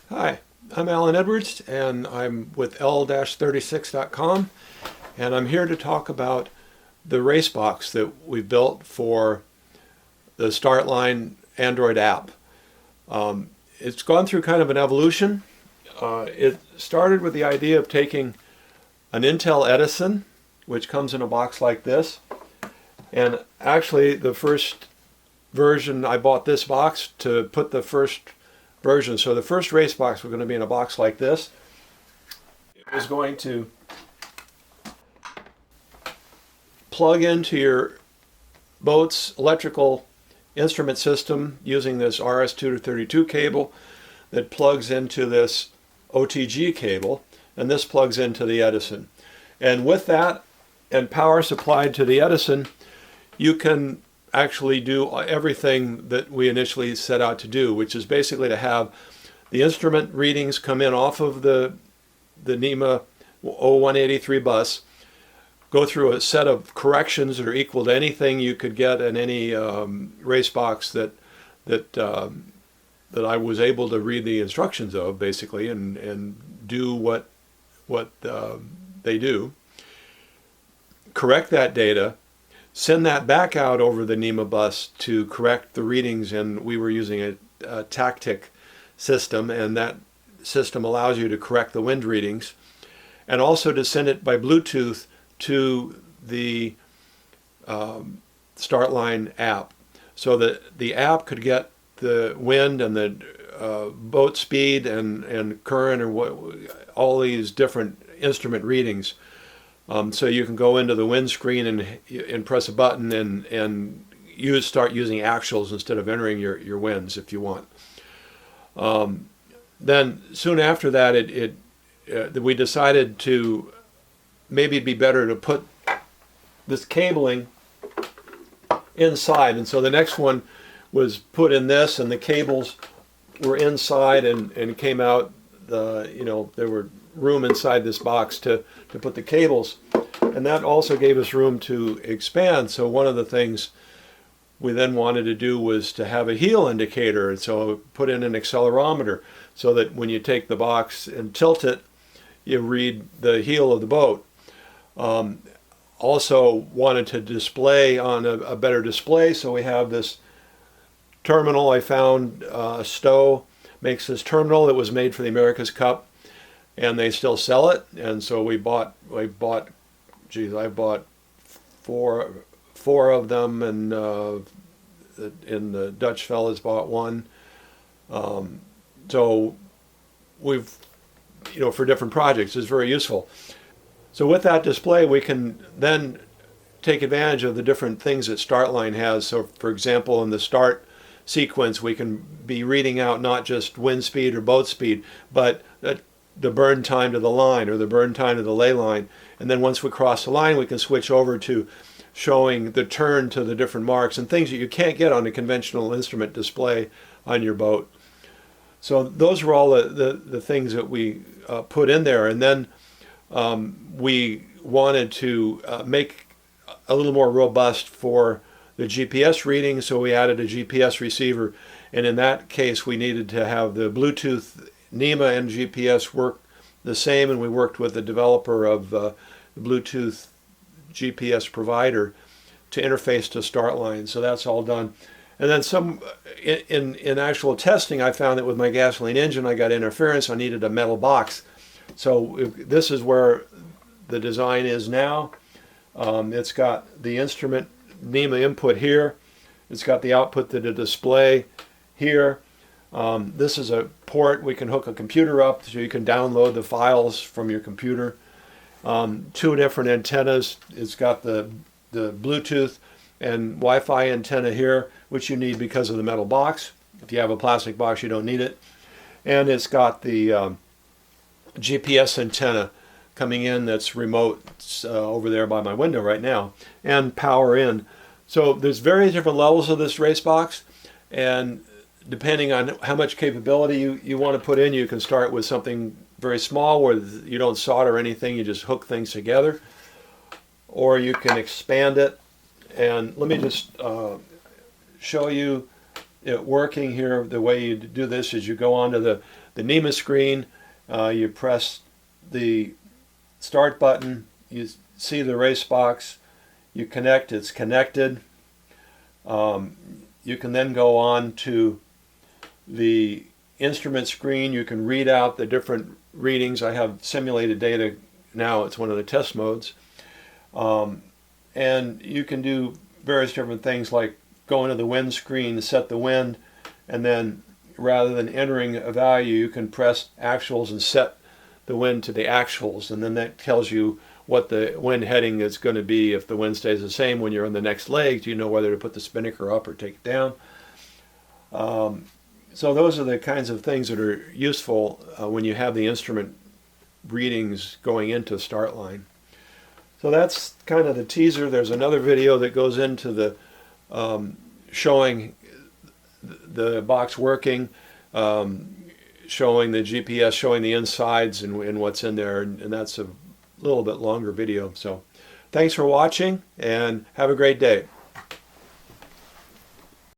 Hi, I'm Alan Edwards, and I'm with L-36.com, and I'm here to talk about the RaceBox that we built for the StartLine Android app. It's gone through kind of an evolution. It started with the idea of taking an Intel Edison, which comes in a box like this, and actually the first version, I bought this box to put the first version. So the first race box was going to be in a box like this. It was going to plug into your boat's electrical instrument system using this RS-232 cable that plugs into this OTG cable, and this plugs into the Edison. And with that and power supplied to the Edison, you can actually do everything that we initially set out to do, which is basically to have the instrument readings come in off of the NEMA 0183 bus, go through a set of corrections that are equal to anything you could get in any race box that I was able to read the instructions of, basically, and do what they do. Correct that data, send that back out over the NEMA bus to correct the readings, and we were using a tactic system, and that system allows you to correct the wind readings, and also to send it by Bluetooth to the StartLine app, so that the app could get the wind and the boat speed and current and all these different instrument readings. So you can go into the windscreen and press a button and start using actuals instead of entering your winds if you want. Then soon after that, we decided to maybe it'd be better to put this cabling inside, and so the next one was put in this, and the cables were inside and came out. There were room inside this box to put the cables, and that also gave us room to expand. So one of the things we then wanted to do was to have a heel indicator, and so put in an accelerometer so that when you take the box and tilt it, you read the heel of the boat. Also wanted to display on a better display, so we have this terminal. I found Stowe makes this terminal that was made for the America's Cup, and they still sell it. And so I bought four of them, and the Dutch fellas bought one. So we've, for different projects, it's very useful. So with that display, we can then take advantage of the different things that StartLine has. So for example, in the start sequence, we can be reading out not just wind speed or boat speed, but the burn time to the line or the burn time to the ley line. And then once we cross the line, we can switch over to showing the turn to the different marks and things that you can't get on a conventional instrument display on your boat. So those are all the things that we put in there. And then we wanted to make a little more robust for the GPS reading, so we added a GPS receiver. And in that case, we needed to have the Bluetooth NEMA and GPS work the same, and we worked with the developer of the Bluetooth GPS provider to interface to StartLine. So that's all done. And then in actual testing, I found that with my gasoline engine, I got interference. I needed a metal box. So this is where the design is now. It's got the instrument NEMA input here. It's got the output to the display here. This is a port we can hook a computer up, so you can download the files from your computer. Two different antennas. It's got the Bluetooth and Wi-Fi antenna here, which you need because of the metal box. If you have a plastic box, you don't need it. And it's got the GPS antenna coming in that's remote. It's over there by my window right now, and power in. So there's various different levels of this race box, and depending on how much capability you want to put in, you can start with something very small where you don't solder anything, you just hook things together, or you can expand it. And let me just show you it working here, the way you do this is you go onto the NEMA screen, you press the start button, you see the race box, you connect, it's connected. You can then go on to the instrument screen. You can read out the different readings. I have simulated data now. It's one of the test modes. And you can do various different things like go into the wind screen, set the wind, and then rather than entering a value, you can press actuals and set the wind to the actuals, and then that tells you what the wind heading is going to be. If the wind stays the same when you're in the next leg, you know whether to put the spinnaker up or take it down. So those are the kinds of things that are useful when you have the instrument readings going into StartLine. So that's kind of the teaser. There's another video that goes into the showing the box working, showing the GPS, showing the insides and what's in there, and that's a little bit longer video. So thanks for watching and have a great day.